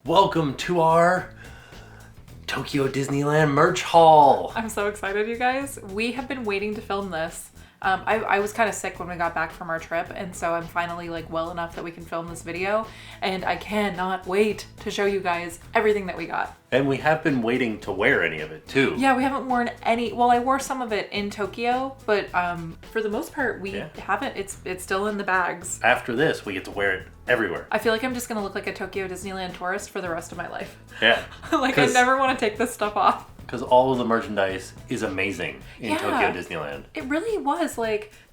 Welcome to our Tokyo Disneyland merch haul. I'm so excited, you guys. We have been waiting to film this. I was kind of sick when we got back from our trip, and so I'm finally well enough that we can film this video, and I cannot wait to show you guys everything that we got. And we have been waiting to wear any of it too. Yeah, we haven't worn any. Well, I wore some of it in Tokyo, but for the most part, we haven't. It's still in the bags. After this, we get to wear it everywhere. I feel like I'm just gonna look like a Tokyo Disneyland tourist for the rest of my life. Yeah. I never want to take this stuff off. Because all of the merchandise is amazing in Tokyo Disneyland. It really was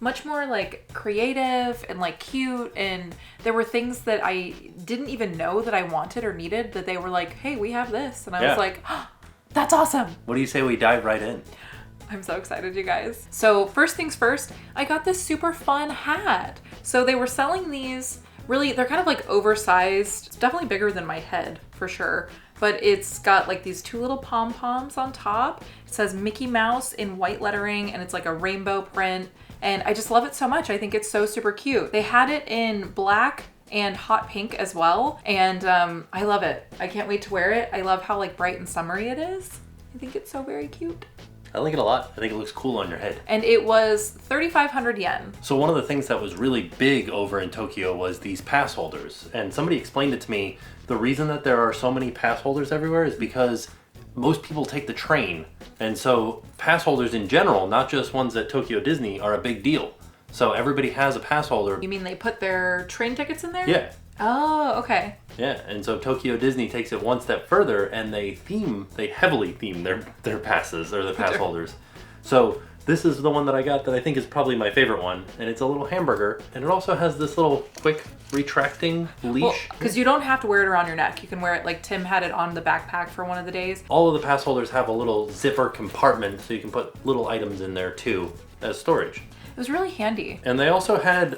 much more creative and cute, and there were things that I didn't even know that I wanted or needed that they were like, hey, we have this. And I was like, oh, that's awesome. What do you say we dive right in? I'm so excited, you guys. So first things first, I got this super fun hat. So they were selling these, really, they're kind of oversized. It's definitely bigger than my head for sure. But it's got these two little pom-poms on top. It says Mickey Mouse in white lettering, and it's a rainbow print. And I just love it so much. I think it's so super cute. They had it in black and hot pink as well. And I love it. I can't wait to wear it. I love how bright and summery it is. I think it's so very cute. I like it a lot. I think it looks cool on your head. And it was 3,500 yen. So one of the things that was really big over in Tokyo was these pass holders. And somebody explained it to me. The reason that there are so many pass holders everywhere is because most people take the train. And so pass holders in general, not just ones at Tokyo Disney, are a big deal. So everybody has a pass holder. You mean they put their train tickets in there? Yeah. Oh, okay. Yeah, and so Tokyo Disney takes it one step further, and they heavily theme their passes, or the pass holders. So this is the one that I got that I think is probably my favorite one, and it's a little hamburger, and it also has this little quick retracting leash. Because you don't have to wear it around your neck. You can wear it Tim had it on the backpack for one of the days. All of the pass holders have a little zipper compartment, so you can put little items in there too as storage. It was really handy. And they also had,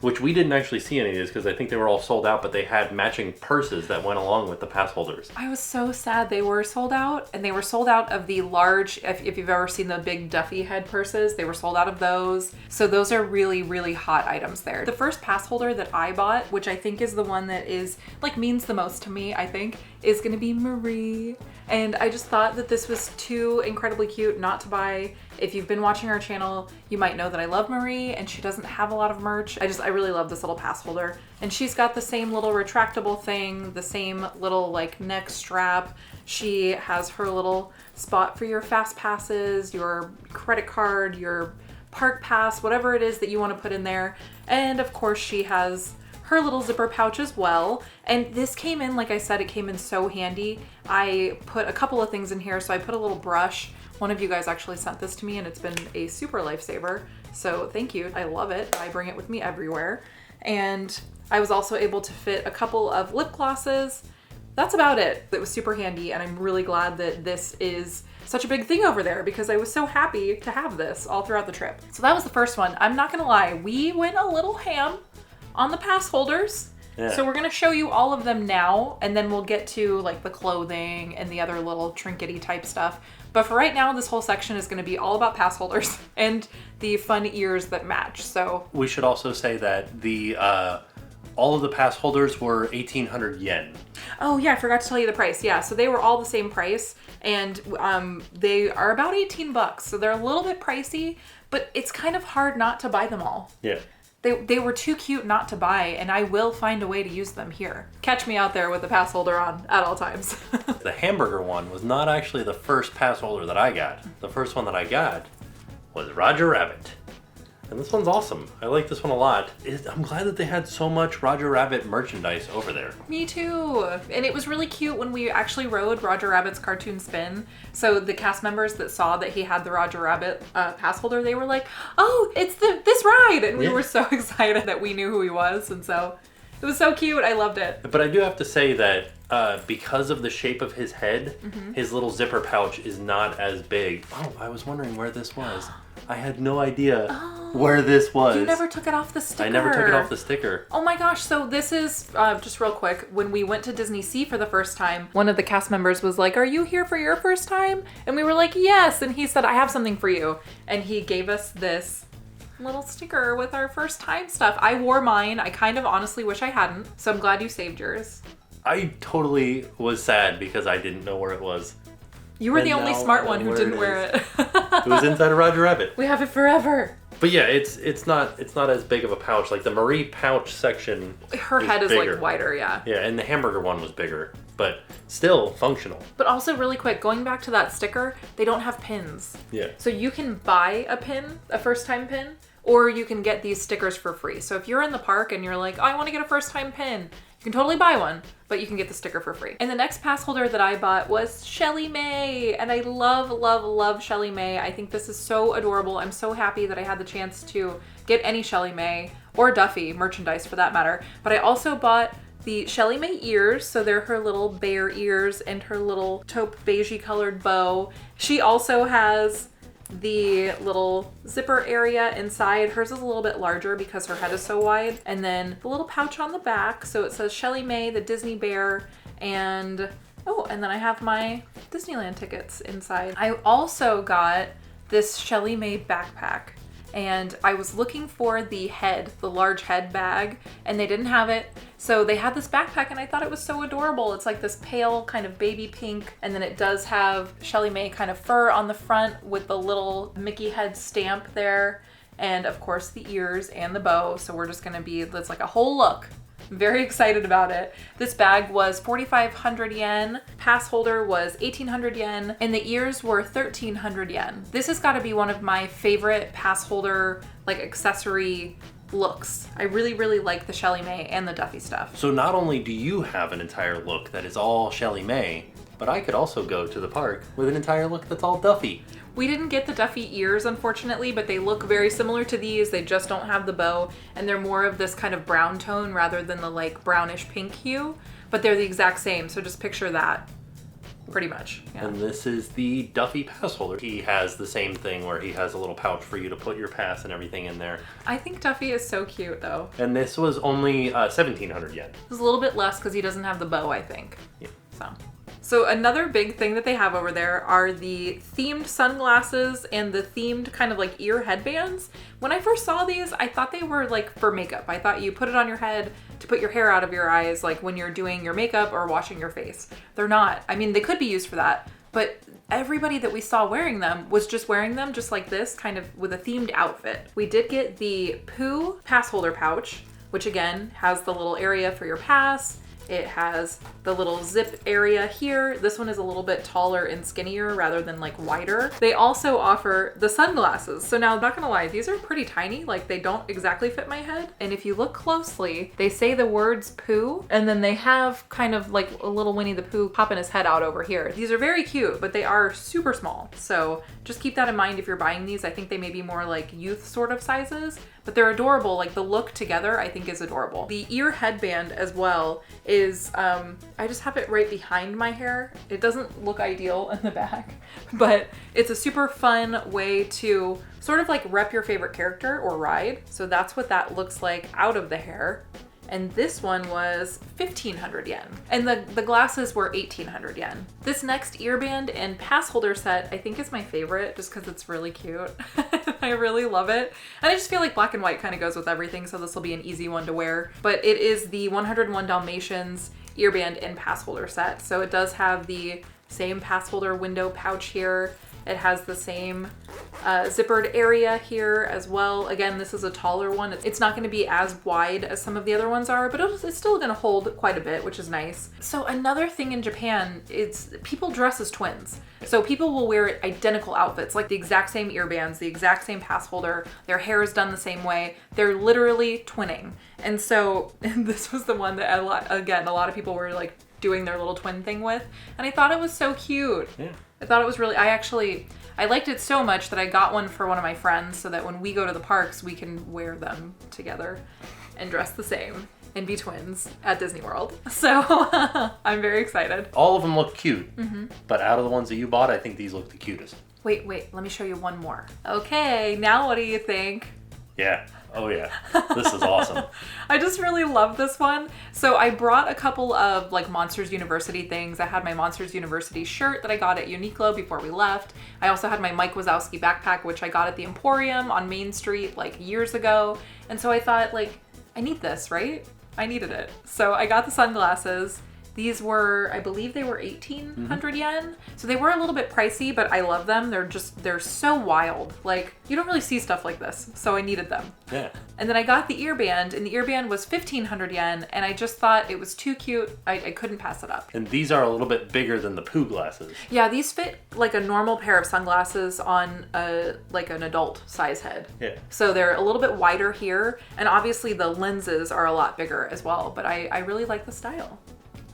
which we didn't actually see any of these because I think they were all sold out, but they had matching purses that went along with the pass holders. I was so sad they were sold out, and they were sold out of the large, if you've ever seen the big Duffy head purses, they were sold out of those. So those are really, really hot items there. The first pass holder that I bought, which I think is the one that is, means the most to me, I think, is gonna be Marie. And I just thought that this was too incredibly cute not to buy. If you've been watching our channel, you might know that I love Marie, and she doesn't have a lot of merch. I really love this little pass holder. And she's got the same little retractable thing, the same little neck strap. She has her little spot for your fast passes, your credit card, your park pass, whatever it is that you want to put in there. And of course she has her little zipper pouch as well. And this came in, like I said, it came in so handy. I put a couple of things in here. So I put a little brush. One of you guys actually sent this to me, and it's been a super lifesaver. So thank you. I love it. I bring it with me everywhere. And I was also able to fit a couple of lip glosses. That's about it. It was super handy, and I'm really glad that this is such a big thing over there because I was so happy to have this all throughout the trip. So that was the first one. I'm not gonna lie, we went a little ham on the pass holders. Yeah. So we're gonna show you all of them now, and then we'll get to the clothing and the other little trinkety type stuff. But for right now, this whole section is gonna be all about pass holders and the fun ears that match, so. We should also say that the all of the pass holders were 1,800 yen. Oh yeah, I forgot to tell you the price. Yeah, so they were all the same price, and they are about 18 bucks. So they're a little bit pricey, but it's kind of hard not to buy them all. Yeah. They were too cute not to buy, and I will find a way to use them here. Catch me out there with the pass holder on at all times. The hamburger one was not actually the first pass holder that I got. The first one that I got was Roger Rabbit. And this one's awesome. I like this one a lot. I'm glad that they had so much Roger Rabbit merchandise over there. Me too. And it was really cute when we actually rode Roger Rabbit's cartoon spin. So the cast members that saw that he had the Roger Rabbit pass holder, they were like, oh, it's this ride. And we were so excited that we knew who he was. And so it was so cute. I loved it. But I do have to say that because of the shape of his head, his little zipper pouch is not as big. Oh, I was wondering where this was. I had no idea where this was. You never took it off the sticker. I never took it off the sticker. Oh my gosh, so this is, just real quick, when we went to Disney Sea for the first time, one of the cast members was like, are you here for your first time? And we were like, yes. And he said, I have something for you. And he gave us this little sticker with our first time stuff. I wore mine. I kind of honestly wish I hadn't. So I'm glad you saved yours. I totally was sad because I didn't know where it was. You were And the only now smart I know one who where didn't it wear is. it. It was inside a Roger Rabbit. We have it forever. But yeah, it's not as big of a pouch. Like the Marie pouch section. Her head is bigger. like wider, yeah. Yeah, and the hamburger one was bigger, but still functional. But also really quick, going back to that sticker, they don't have pins. Yeah. So you can buy a pin, a first time pin, or you can get these stickers for free. So if you're in the park and you're like, oh, I want to get a first time pin, you can totally buy one, but you can get the sticker for free. And the next pass holder that I bought was ShellieMay, and I love, love, love ShellieMay. I think this is so adorable. I'm so happy that I had the chance to get any ShellieMay or Duffy merchandise for that matter. But I also bought the ShellieMay ears, so they're her little bear ears and her little taupe beigey colored bow. She also has the little zipper area inside. Hers is a little bit larger because her head is so wide. And then the little pouch on the back. So it says ShellieMay, the Disney bear, and oh, and then I have my Disneyland tickets inside. I also got this ShellieMay backpack. And I was looking for the head, the large head bag, and they didn't have it. So they had this backpack and I thought it was so adorable. It's like this pale kind of baby pink, and then it does have ShellieMay kind of fur on the front with the little Mickey head stamp there. And of course the ears and the bow. So we're just gonna be, it's like a whole look. I'm very excited about it. This bag was 4,500 yen, pass holder was 1,800 yen, and the ears were 1,300 yen. This has got to be one of my favorite pass holder, like accessory looks. I really, really like the ShellieMay and the Duffy stuff. So not only do you have an entire look that is all ShellieMay, but I could also go to the park with an entire look that's all Duffy. We didn't get the Duffy ears, unfortunately, but they look very similar to these. They just don't have the bow, and they're more of this kind of brown tone rather than the like brownish pink hue, but they're the exact same, so just picture that. Pretty much, yeah. And this is the Duffy pass holder. He has the same thing where he has a little pouch for you to put your pass and everything in there. I think Duffy is so cute, though. And this was only 1,700 yen. It's a little bit less because he doesn't have the bow, I think. Yeah. So another big thing that they have over there are the themed sunglasses and the themed kind of like ear headbands. When I first saw these, I thought they were like for makeup. I thought you put it on your head to put your hair out of your eyes, like when you're doing your makeup or washing your face. They're not. I mean, they could be used for that, but everybody that we saw wearing them was just wearing them just like this, kind of with a themed outfit. We did get the Pooh pass holder pouch, which again has the little area for your pass. It has the little zip area here. This one is a little bit taller and skinnier rather than like wider. They also offer the sunglasses. So now I'm not gonna lie, these are pretty tiny. Like they don't exactly fit my head. And if you look closely, they say the words Pooh, and then they have kind of like a little Winnie the Pooh popping his head out over here. These are very cute, but they are super small. So just keep that in mind if you're buying these. I think they may be more like youth sort of sizes, but they're adorable. Like the look together, I think is adorable. The ear headband as well is, I just have it right behind my hair. It doesn't look ideal in the back, but it's a super fun way to sort of like rep your favorite character or ride. So that's what that looks like out of the hair. And this one was 1,500 yen. And the glasses were 1,800 yen. This next earband and pass holder set I think is my favorite just because it's really cute. I really love it. And I just feel like black and white kind of goes with everything, so this will be an easy one to wear. But it is the 101 Dalmatians earband and pass holder set. So it does have the same pass holder window pouch here. It has the same zippered area here as well. Again, this is a taller one. It's not going to be as wide as some of the other ones are, but it's still going to hold quite a bit, which is nice. So another thing in Japan is people dress as twins. So people will wear identical outfits, like the exact same earbands, the exact same pass holder. Their hair is done the same way. They're literally twinning. And so this was the one that a lot of people were like doing their little twin thing with. And I thought it was so cute. Yeah. I thought it was really, I liked it so much that I got one for one of my friends so that when we go to the parks, we can wear them together and dress the same and be twins at Disney World. So I'm very excited. All of them look cute, but out of the ones that you bought, I think these look the cutest. Wait, let me show you one more. Okay, now what do you think? Yeah. Oh yeah. This is awesome. I just really love this one. So I brought a couple of like Monsters University things. I had my Monsters University shirt that I got at Uniqlo before we left. I also had my Mike Wazowski backpack, which I got at the Emporium on Main Street like years ago. And so I thought like, I need this, right? I needed it. So I got the sunglasses These were, I believe they were 1,800 yen. So they were a little bit pricey, but I love them. They're so wild. Like, you don't really see stuff like this. So I needed them. Yeah. And then I got the earband, and the earband was 1,500 yen, and I just thought it was too cute. I couldn't pass it up. And these are a little bit bigger than the Pooh glasses. Yeah, these fit like a normal pair of sunglasses on like an adult size head. Yeah. So they're a little bit wider here, and obviously the lenses are a lot bigger as well, but I really like the style.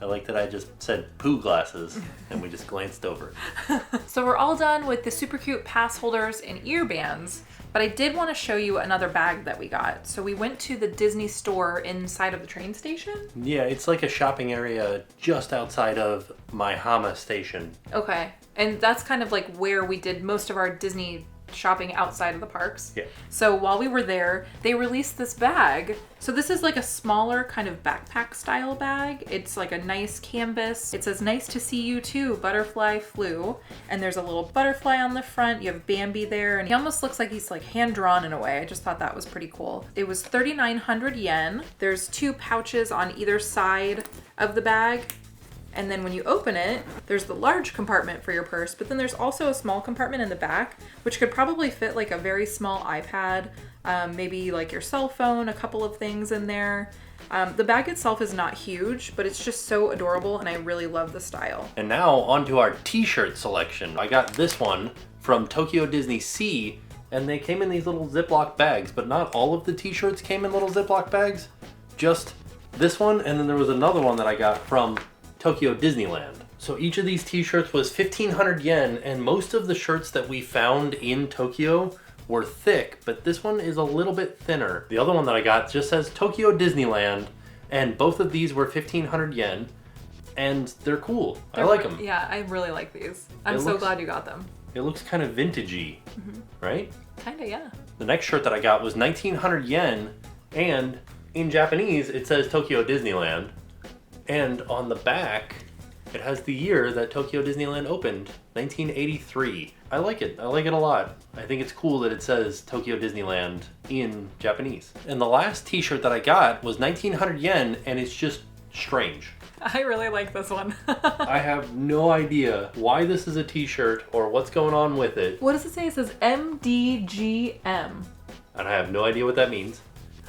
I like that I just said Pooh glasses and we just glanced over. So we're all done with the super cute pass holders and earbands, but I did want to show you another bag that we got. So we went to the Disney store inside of the train station. Yeah, it's like a shopping area just outside of Maihama Station. Okay. And that's kind of like where we did most of our Disney shopping outside of the parks. Yeah. So while we were there, they released this bag. So this is like a smaller kind of backpack style bag. It's like a nice canvas. It says, "Nice to see you too, Butterfly Flew." And there's a little butterfly on the front. You have Bambi there, and he almost looks like he's like hand drawn in a way. I just thought that was pretty cool. It was 3,900 yen. There's 2 pouches on either side of the bag. And then when you open it, there's the large compartment for your purse, but then there's also a small compartment in the back, which could probably fit like a very small iPad, maybe like your cell phone, a couple of things in there. The bag itself is not huge, but it's just so adorable, and I really love the style. And now onto our t-shirt selection. I got this one from Tokyo Disney Sea, and they came in these little Ziploc bags, but not all of the t-shirts came in little Ziploc bags. Just this one, and then there was another one that I got from Tokyo Disneyland. So each of these t-shirts was 1,500 yen, and most of the shirts that we found in Tokyo were thick, but this one is a little bit thinner. The other one that I got just says Tokyo Disneyland, and both of these were 1,500 yen, and they're cool. I like them. Yeah, I really like these. I'm so glad you got them. It looks kind of vintagey, right? Kinda, yeah. The next shirt that I got was 1,900 yen, and in Japanese it says Tokyo Disneyland. And on the back, it has the year that Tokyo Disneyland opened, 1983. I like it. I like it a lot. I think it's cool that it says Tokyo Disneyland in Japanese. And the last t-shirt that I got was 1,900 yen, and it's just strange. I really like this one. I have no idea why this is a t-shirt or what's going on with it. What does it say? It says MDGM. And I have no idea what that means.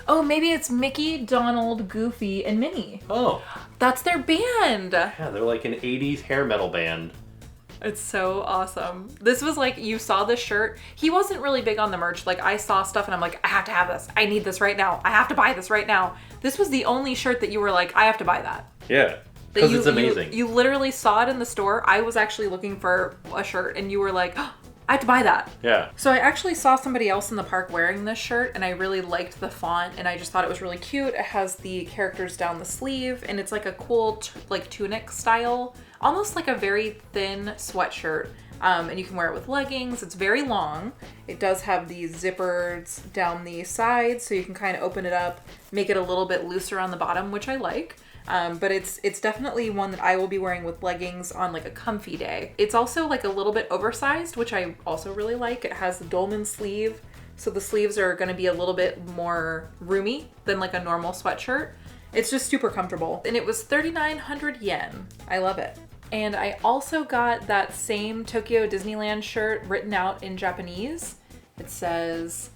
Oh, maybe it's Mickey, Donald, Goofy, and Minnie. Oh. That's their band. Yeah, they're like an 80s hair metal band. It's so awesome. This was like, you saw this shirt. He wasn't really big on the merch. Like, I saw stuff and I'm like, I have to have this. I need this right now. I have to buy this right now. This was the only shirt that you were like, I have to buy that. Yeah, because it's amazing. You literally saw it in the store. I was actually looking for a shirt and you were like, oh, I have to buy that. Yeah. So I actually saw somebody else in the park wearing this shirt, and I really liked the font, and I just thought it was really cute. It has the characters down the sleeve, and it's like a cool like tunic style, almost like a very thin sweatshirt. And you can wear it with leggings. It's very long. It does have these zippers down the sides, so you can kind of open it up, make it a little bit looser on the bottom, which I like. But it's definitely one that I will be wearing with leggings on like a comfy day. It's also like a little bit oversized, which I also really like. It has the dolman sleeve, so the sleeves are going to be a little bit more roomy than like a normal sweatshirt. It's just super comfortable. And it was 3,900 yen. I love it. And I also got that same Tokyo Disneyland shirt written out in Japanese. It says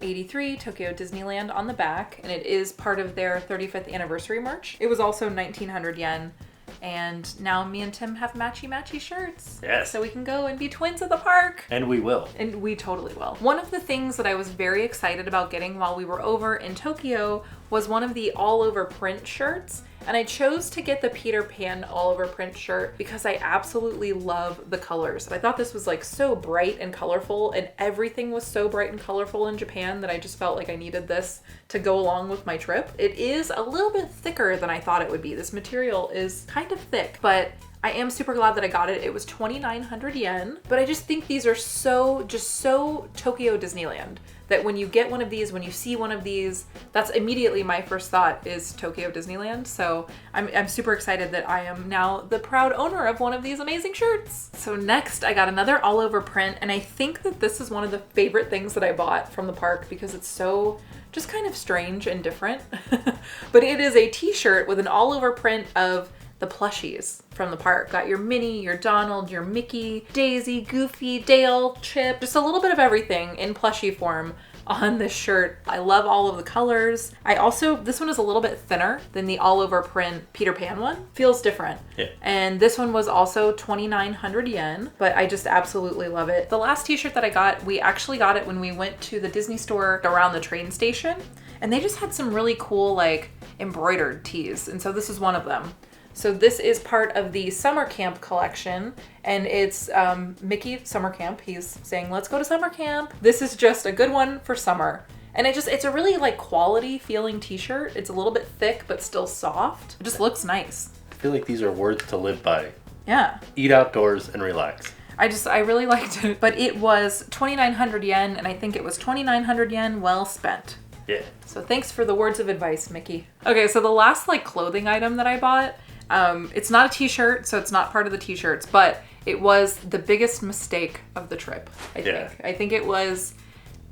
83 Tokyo Disneyland on the back, and it is part of their 35th anniversary merch. It was also 1,900 yen, and now me and Tim have matchy shirts. Yes. So we can go and be twins at the park. And we will. And we totally will. One of the things that I was very excited about getting while we were over in Tokyo was one of the all-over print shirts. And I chose to get the Peter Pan all-over print shirt because I absolutely love the colors. I thought this was like so bright and colorful, and everything was so bright and colorful in Japan that I just felt like I needed this to go along with my trip. It is a little bit thicker than I thought it would be. This material is kind of thick, but I am super glad that I got it. It was 2,900 yen, but I just think these are so Tokyo Disneyland that when you get one of these, when you see one of these, that's immediately my first thought is Tokyo Disneyland. So I'm super excited that I am now the proud owner of one of these amazing shirts. So next I got another all over print, and I think that this is one of the favorite things that I bought from the park because it's so just kind of strange and different. But it is a t-shirt with an all over print of the plushies from the park. Got your Minnie, your Donald, your Mickey, Daisy, Goofy, Dale, Chip, just a little bit of everything in plushie form on this shirt. I love all of the colors. This one is a little bit thinner than the all over print Peter Pan one. Feels different. Yeah. And this one was also 2,900 yen, but I just absolutely love it. The last t-shirt that I got, we actually got it when we went to the Disney store around the train station, and they just had some really cool like embroidered tees. And so this is one of them. So this is part of the summer camp collection, and it's Mickey summer camp. He's saying, let's go to summer camp. This is just a good one for summer. And it's a really like quality feeling t-shirt. It's a little bit thick, but still soft. It just looks nice. I feel like these are words to live by. Yeah. Eat outdoors and relax. I really liked it. But it was 2,900 yen, and I think it was 2,900 yen well spent. Yeah. So thanks for the words of advice, Mickey. Okay, so the last like clothing item that I bought, it's not a t-shirt, so it's not part of the t-shirts, but it was the biggest mistake of the trip, I think. I think it was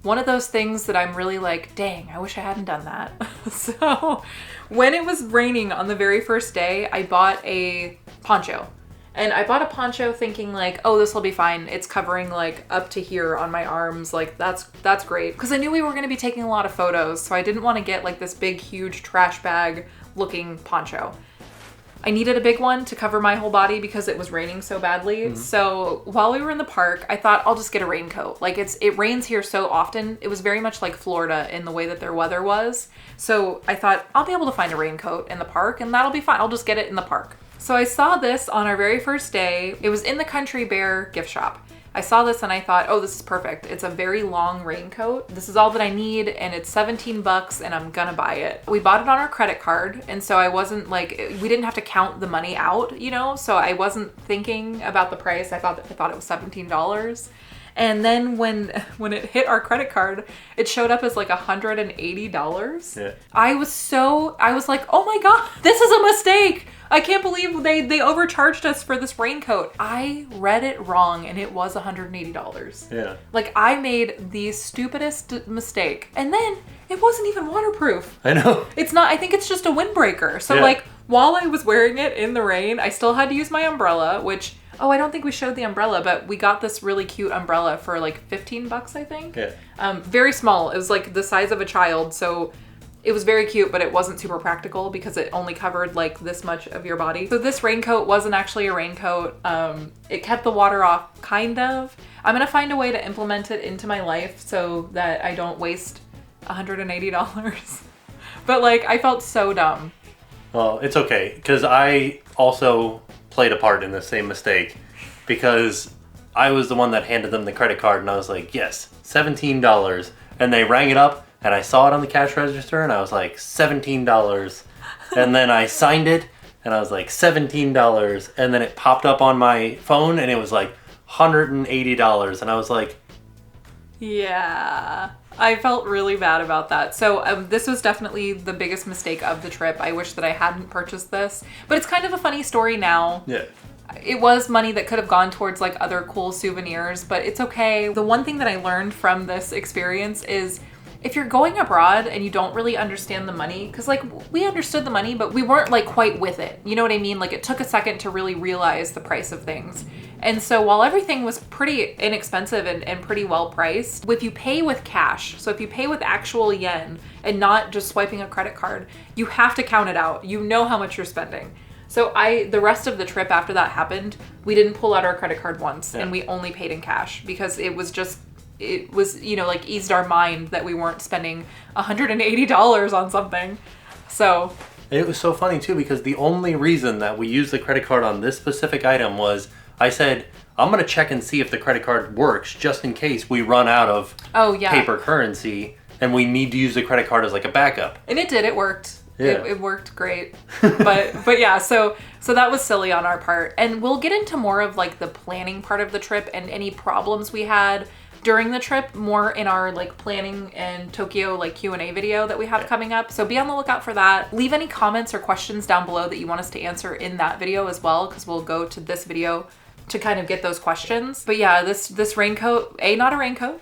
one of those things that I'm really like, dang, I wish I hadn't done that. So when it was raining on the very first day, I bought a poncho. And I bought a poncho thinking like, oh, this will be fine. It's covering like up to here on my arms. Like that's great. Because I knew we were going to be taking a lot of photos, so I didn't want to get like this big, huge trash bag looking poncho. I needed a big one to cover my whole body because it was raining so badly. Mm-hmm. So while we were in the park, I thought I'll just get a raincoat. Like it rains here so often. It was very much like Florida in the way that their weather was. So I thought I'll be able to find a raincoat in the park and that'll be fine. I'll just get it in the park. So I saw this on our very first day. It was in the Country Bear gift shop. I saw this and I thought, oh, this is perfect. It's a very long raincoat. This is all that I need, and it's $17 and I'm gonna buy it. We bought it on our credit card, and so I wasn't like, we didn't have to count the money out, you know? So I wasn't thinking about the price. I thought it was $17. And then when it hit our credit card, it showed up as like $180. Yeah. I was like, oh my God, this is a mistake. I can't believe they overcharged us for this raincoat. I read it wrong and it was $180. Yeah. Like I made the stupidest mistake. And then it wasn't even waterproof. I know. It's not, I think it's just a windbreaker. So like while I was wearing it in the rain, I still had to use my umbrella, which, oh, I don't think we showed the umbrella, but we got this really cute umbrella for like $15, I think. Yeah. Very small. It was like the size of a child. So it was very cute, but it wasn't super practical because it only covered like this much of your body. So this raincoat wasn't actually a raincoat. It kept the water off, kind of. I'm gonna find a way to implement it into my life so that I don't waste $180. But like, I felt so dumb. Well, it's okay, because I also played a part in the same mistake, because I was the one that handed them the credit card and I was like, yes, $17. And they rang it up and I saw it on the cash register and I was like, $17. And then I signed it and I was like, $17. And then it popped up on my phone and it was like $180. And I was like, yeah, I felt really bad about that. So this was definitely the biggest mistake of the trip. I wish that I hadn't purchased this, but it's kind of a funny story now. Yeah. It was money that could have gone towards like other cool souvenirs, but it's okay. The one thing that I learned from this experience is if you're going abroad and you don't really understand the money, because like we understood the money, but we weren't like quite with it. You know what I mean? Like it took a second to really realize the price of things. And so while everything was pretty inexpensive and pretty well priced, if you pay with cash, so if you pay with actual yen and not just swiping a credit card, you have to count it out. You know how much you're spending. So the rest of the trip after that happened, we didn't pull out our credit card once and we only paid in cash because it was, you know, like eased our mind that we weren't spending $180 on something. So it was so funny too, because the only reason that we used the credit card on this specific item was I said, I'm going to check and see if the credit card works just in case we run out of paper currency and we need to use the credit card as like a backup. And it did, it worked. Yeah. It worked great. But yeah, so that was silly on our part. And we'll get into more of like the planning part of the trip and any problems we had during the trip more in our like planning and Tokyo like Q&A video that we have coming up. So be on the lookout for that. Leave any comments or questions down below that you want us to answer in that video as well, because we'll go to this video to kind of get those questions. But yeah, this raincoat, not a raincoat.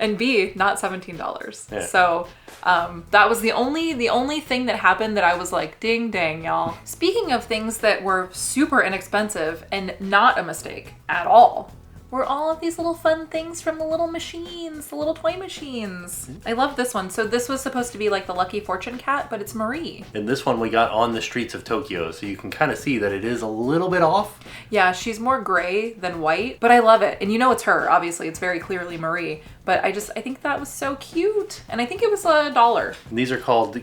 and B, not $17. Yeah. So that was the only thing that happened that I was like, ding dang, y'all. Speaking of things that were super inexpensive and not a mistake at all, were all of these little fun things from the little machines, the little toy machines. I love this one. So this was supposed to be like the Lucky Fortune cat, but it's Marie. And this one we got on the streets of Tokyo, so you can kind of see that it is a little bit off. Yeah, she's more gray than white, but I love it. And you know it's her, obviously. It's very clearly Marie. But I think that was so cute. And I think it was $1. And these are called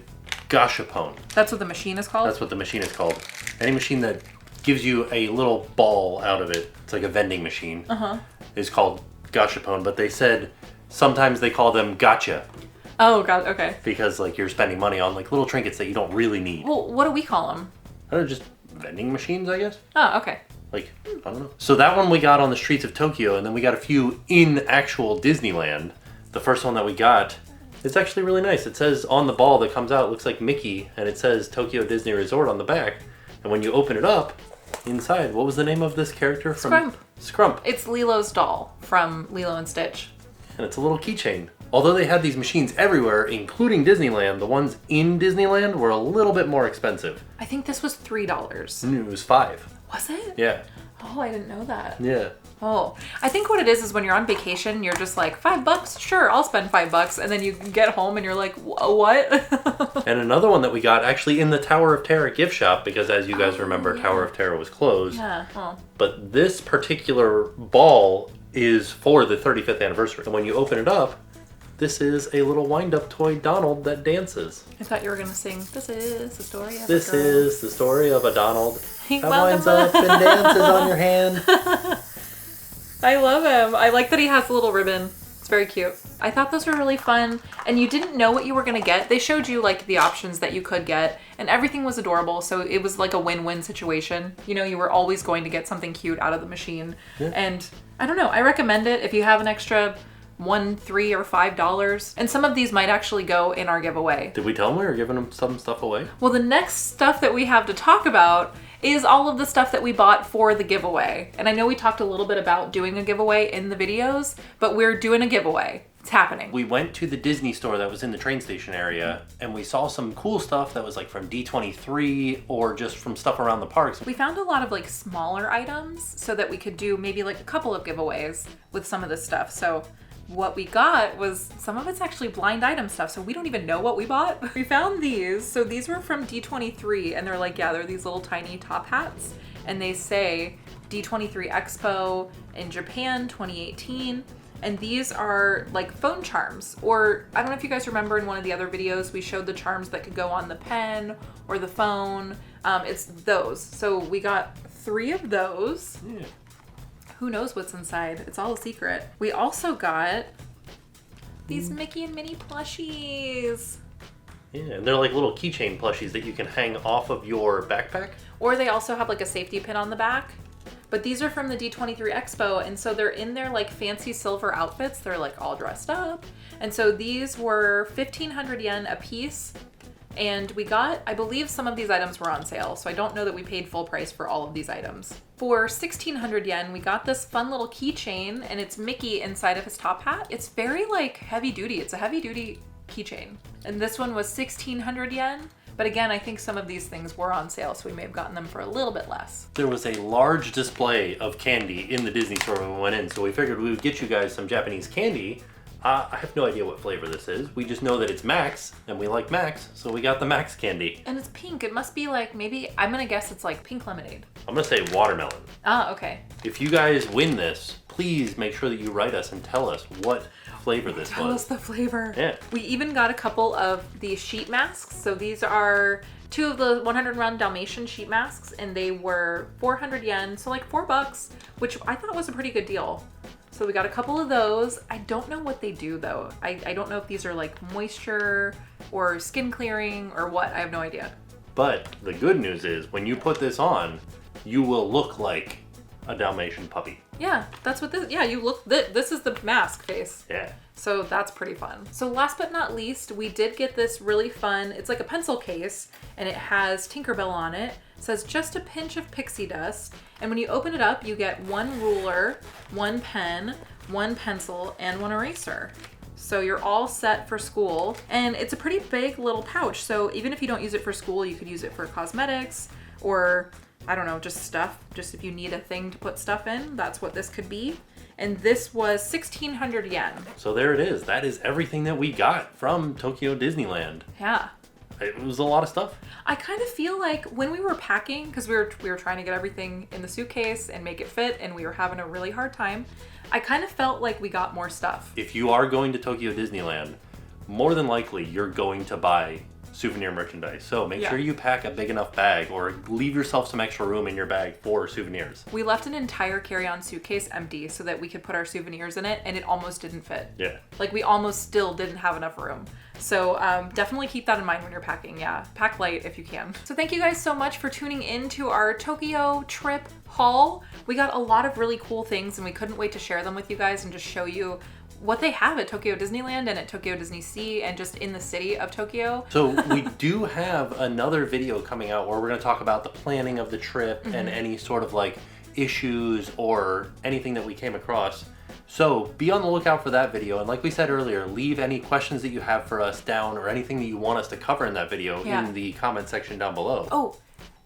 Gashapon. That's what the machine is called? That's what the machine is called. Any machine that gives you a little ball out of it, it's like a vending machine, is called Gashapon. But they said sometimes they call them gotcha. Oh, God, okay. Because like you're spending money on like little trinkets that you don't really need. Well, what do we call them? I don't know, just vending machines, I guess. Oh, okay. Like, I don't know. So that one we got on the streets of Tokyo, and then we got a few in actual Disneyland. The first one that we got, it's actually really nice. It says on the ball that comes out, it looks like Mickey, and it says Tokyo Disney Resort on the back. And when you open it up, inside, what was the name of this character? Scrump. Scrump. It's Lilo's doll from Lilo and Stitch. And it's a little keychain. Although they had these machines everywhere, including Disneyland, the ones in Disneyland were a little bit more expensive. I think this was $3. And it was $5. Was it? Yeah. Oh, I didn't know that. Yeah. Oh, I think what it is when you're on vacation, you're just like, $5? Sure, I'll spend $5. And then you get home and you're like, what? And another one that we got actually in the Tower of Terror gift shop, because as you guys remember, Tower of Terror was closed. Yeah. Oh. But this particular ball is for the 35th anniversary. And when you open it up, this is a little wind-up toy Donald that dances. I thought you were going to sing, this is the story of This a girl. is the story of a Donald that Well, winds up and dances on your hand. I love him. I like that he has a little ribbon. It's very cute. I thought those were really fun. And you didn't know what you were going to get. They showed you like the options that you could get. And everything was adorable. So it was like a win-win situation. You know, you were always going to get something cute out of the machine. Yeah. And I don't know. I recommend it if you have an extra $1, $3, or $5. And some of these might actually go in our giveaway. Did we tell them we were giving them some stuff away? Well, the next stuff that we have to talk about is all of the stuff that we bought for the giveaway. And I know we talked a little bit about doing a giveaway in the videos, but we're doing a giveaway. It's happening. We went to the Disney store that was in the train station area, and we saw some cool stuff that was like from D23 or just from stuff around the parks. We found a lot of like smaller items so that we could do maybe like a couple of giveaways with some of this stuff. So what we got was, some of it's actually blind item stuff, so we don't even know what we bought. We found these. So these were from D23, and they're like, yeah, they're these little tiny top hats, and they say D23 Expo in Japan 2018. And these are like phone charms, or I don't know if you guys remember in one of the other videos, we showed the charms that could go on the pen or the phone. It's those. So we got 3 of those. Yeah. Who knows what's inside? It's all a secret. We also got these Mickey and Minnie plushies. Yeah, and they're like little keychain plushies that you can hang off of your backpack. Or they also have like a safety pin on the back. But these are from the D23 Expo, and so they're in their like fancy silver outfits. They're like all dressed up. And so these were 1,500 yen a piece. And we got, I believe some of these items were on sale, so I don't know that we paid full price for all of these items. For 1,600 yen, we got this fun little keychain, and it's Mickey inside of his top hat. It's very like heavy duty. It's a heavy duty keychain. And this one was 1,600 yen. But again, I think some of these things were on sale, so we may have gotten them for a little bit less. There was a large display of candy in the Disney store when we went in, so we figured we would get you guys some Japanese candy. I have no idea what flavor this is. We just know that it's Max, and we like Max, so we got the Max candy. And it's pink. It must be like, maybe, I'm gonna guess it's like pink lemonade. I'm gonna say watermelon. Ah, okay. If you guys win this, please make sure that you write us and tell us what flavor this was. Tell us the flavor. Yeah. We even got a couple of these sheet masks. So these are 2 of the 101 Dalmatian sheet masks, and they were 400 yen, so like $4, which I thought was a pretty good deal. So we got a couple of those. I don't know what they do though. I don't know if these are like moisture or skin clearing or what. I have no idea. But the good news is when you put this on, you will look like a Dalmatian puppy. Yeah, that's what this, yeah, you look, this is the mask face. Yeah. So that's pretty fun. So last but not least, we did get this really fun, it's like a pencil case, and it has Tinkerbell on it. It says just a pinch of pixie dust. And when you open it up, you get 1 ruler, 1 pen, 1 pencil, and 1 eraser. So you're all set for school, and it's a pretty big little pouch. So even if you don't use it for school, you could use it for cosmetics or, I don't know, just stuff. Just if you need a thing to put stuff in, that's what this could be. And this was 1,600 yen. So there it is. That is everything that we got from Tokyo Disneyland. Yeah. It was a lot of stuff. I kind of feel like when we were packing, because we were trying to get everything in the suitcase and make it fit, and we were having a really hard time, I kind of felt like we got more stuff. If you are going to Tokyo Disneyland, more than likely you're going to buy souvenir merchandise. So make sure you pack a big enough bag or leave yourself some extra room in your bag for souvenirs. We left an entire carry-on suitcase empty so that we could put our souvenirs in it, and it almost didn't fit. Yeah. Like we almost still didn't have enough room. So definitely keep that in mind when you're packing. Yeah, pack light if you can. So thank you guys so much for tuning in to our Tokyo trip haul. We got a lot of really cool things and we couldn't wait to share them with you guys and just show you what they have at Tokyo Disneyland and at Tokyo Disney Sea and just in the city of Tokyo. So we do have another video coming out where we're going to talk about the planning of the trip and any sort of like issues or anything that we came across. So be on the lookout for that video. And like we said earlier, leave any questions that you have for us down or anything that you want us to cover in that video in the comment section down below. Oh,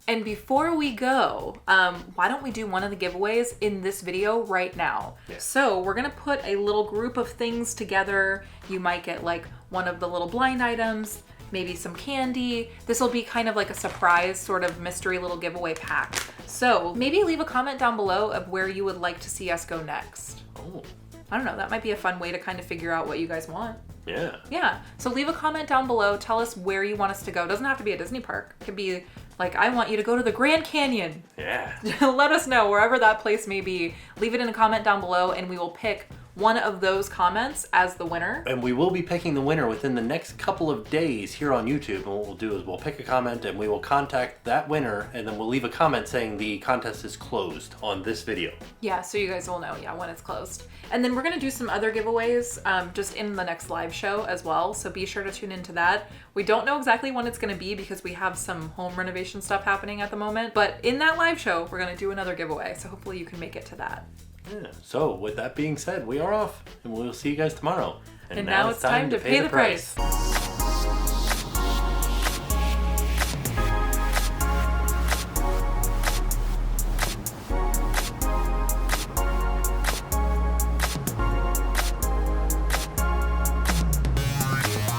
and before we go, why don't we do one of the giveaways in this video right now? Yeah. So we're gonna put a little group of things together. You might get like one of the little blind items, maybe some candy. This will be kind of like a surprise sort of mystery little giveaway pack. So maybe leave a comment down below of where you would like to see us go next. Oh. I don't know, that might be a fun way to kind of figure out what you guys want. Yeah. Yeah, so leave a comment down below. Tell us where you want us to go. It doesn't have to be a Disney park. It could be like, I want you to go to the Grand Canyon. Yeah. Let us know wherever that place may be. Leave it in a comment down below and we will pick one of those comments as the winner. And we will be picking the winner within the next couple of days here on YouTube. And what we'll do is we'll pick a comment and we will contact that winner and then we'll leave a comment saying the contest is closed on this video. Yeah, so you guys will know, when it's closed. And then we're gonna do some other giveaways just in the next live show as well. So be sure to tune into that. We don't know exactly when it's gonna be because we have some home renovation stuff happening at the moment. But in that live show, we're gonna do another giveaway. So hopefully you can make it to that. Yeah. So with that being said, we are off and we'll see you guys tomorrow. And now it's time to pay the price.